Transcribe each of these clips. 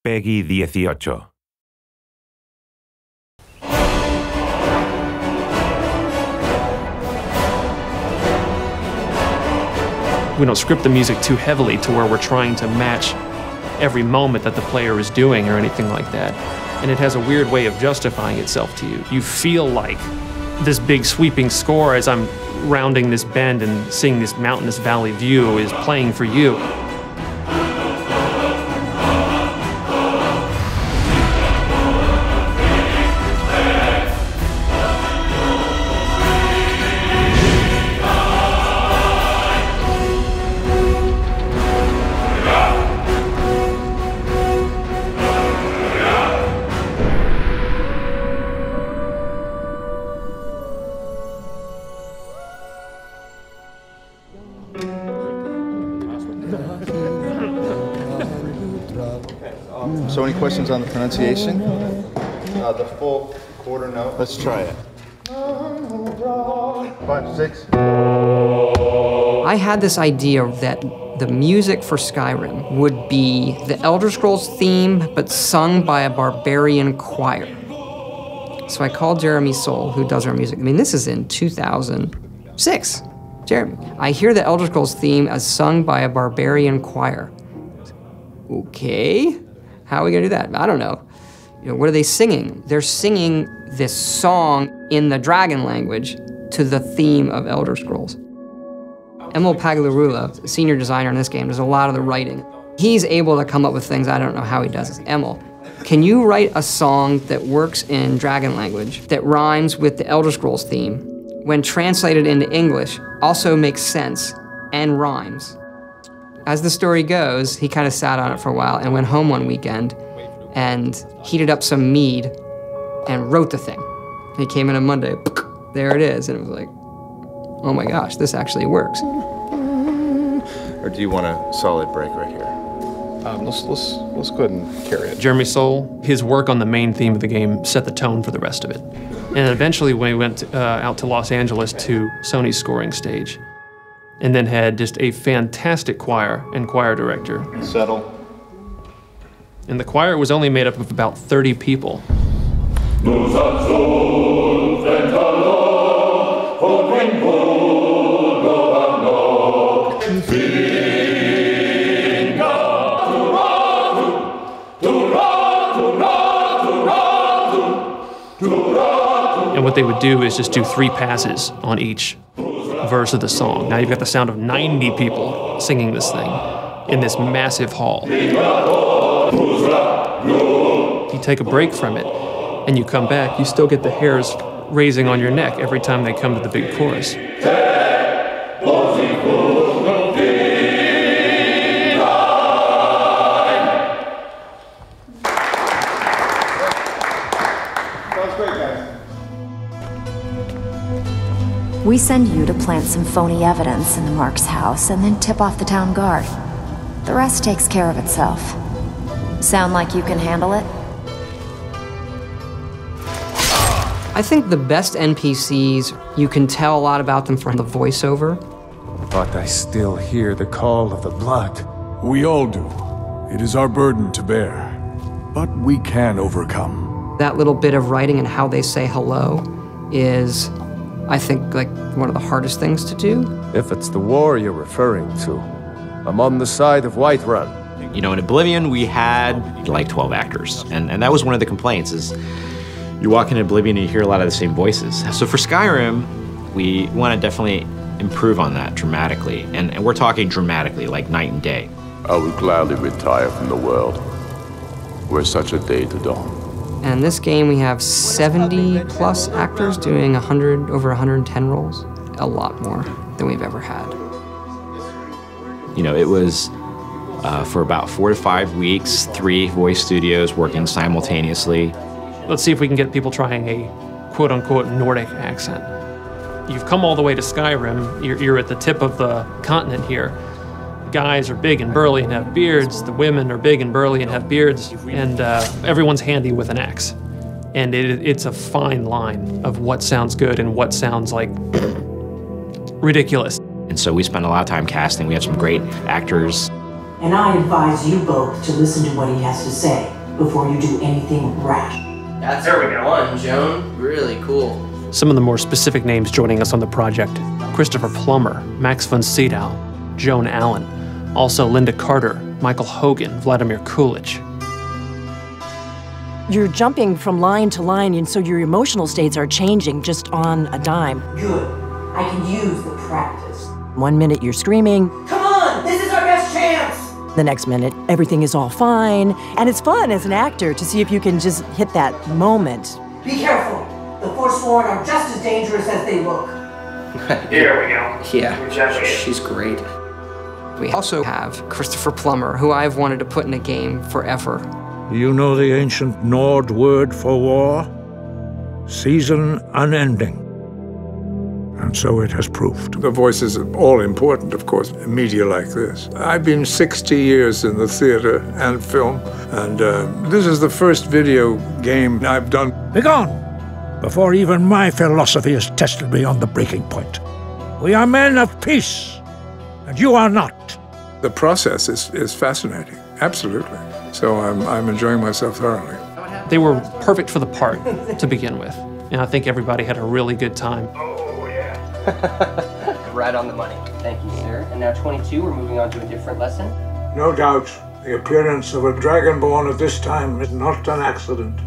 Peggy 18. We don't script the music too heavily to where we're trying to match every moment that the player is doing or anything like that. And it has a weird way of justifying itself to you. You feel like this big sweeping score as I'm rounding this bend and seeing this mountainous valley view is playing for you. So any questions on the pronunciation? The full quarter note. Let's try it. 5, 6. I had this idea that the music for Skyrim would be the Elder Scrolls theme, but sung by a barbarian choir. So I called Jeremy Soule, who does our music. I mean, this is in 2006. Jeremy, I hear the Elder Scrolls theme as sung by a barbarian choir. Okay, how are we gonna do that? I don't know. You know, what are they singing? They're singing this song in the dragon language to the theme of Elder Scrolls. Emil Paglarula, senior designer in this game, does a lot of the writing. He's able to come up with things, I don't know how he does it. Emil, can you write a song that works in dragon language that rhymes with the Elder Scrolls theme, when translated into English, also makes sense and rhymes? As the story goes, he kind of sat on it for a while and went home one weekend and heated up some mead and wrote the thing. He came in on Monday, there it is, and it was like, oh my gosh, this actually works. Or do you want a solid break right here? Let's go ahead and carry it. Jeremy Soule, his work on the main theme of the game set the tone for the rest of it. And eventually we went out to Los Angeles to Sony's scoring stage, and then had just a fantastic choir and choir director. Settle. And the choir was only made up of about 30 people. And what they would do is just do 3 passes on each verse of the song. Now you've got the sound of 90 people singing this thing in this massive hall. You take a break from it and you come back, you still get the hairs raising on your neck every time they come to the big chorus. We send you to plant some phony evidence in the Mark's house and then tip off the town guard. The rest takes care of itself. Sound like you can handle it? I think the best NPCs, you can tell a lot about them from the voiceover. But I still hear the call of the blood. We all do. It is our burden to bear. But we can overcome. That little bit of writing and how they say hello is, I think, like one of the hardest things to do. If it's the war you're referring to, I'm on the side of Whiterun. You know, in Oblivion, we had like 12 actors, and that was one of the complaints, is you walk into Oblivion and you hear a lot of the same voices. So for Skyrim, we want to definitely improve on that dramatically, and we're talking dramatically, like night and day. I would gladly retire from the world, were such a day to dawn. And in this game, we have 70 plus actors doing over 110 roles. A lot more than we've ever had. You know, it was for about 4 to 5 weeks, 3 voice studios working simultaneously. Let's see if we can get people trying a quote-unquote Nordic accent. You've come all the way to Skyrim. You're at the tip of the continent here. The guys are big and burly and have beards. The women are big and burly and have beards. And everyone's handy with an axe. And it's a fine line of what sounds good and what sounds like ridiculous. And so we spent a lot of time casting. We had some great actors. And I advise you both to listen to what he has to say. before you do anything rash. That's there we go. One, Joan. Really cool. Some of the more specific names joining us on the project: Christopher Plummer, Max von Sydow, Joan Allen, also Linda Carter, Michael Hogan, Vladimir Kulich. You're jumping from line to line, and so your emotional states are changing just on a dime. Good. I can use the practice. 1 minute you're screaming. Come on, this is our best chance! The next minute, everything is all fine. And it's fun as an actor to see if you can just hit that moment. Be careful. The Forsworn are just as dangerous as they look. Here we go. Yeah, she's great. We also have Christopher Plummer, who I've wanted to put in a game forever. You know the ancient Nord word for war? Season unending. And so it has proved. The voice is all important, of course, in media like this. I've been 60 years in the theater and film, and this is the first video game I've done. Begone, before even my philosophy is tested beyond the breaking point. We are men of peace, and you are not. The process is fascinating, absolutely. So I'm enjoying myself thoroughly. They were perfect for the part to begin with, and I think everybody had a really good time. Right on the money. Thank you, sir. And now 22, we're moving on to a different lesson. No doubt, the appearance of a dragonborn at this time is not an accident.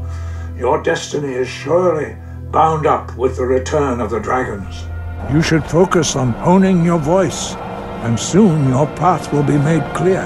Your destiny is surely bound up with the return of the dragons. You should focus on honing your voice, and soon your path will be made clear.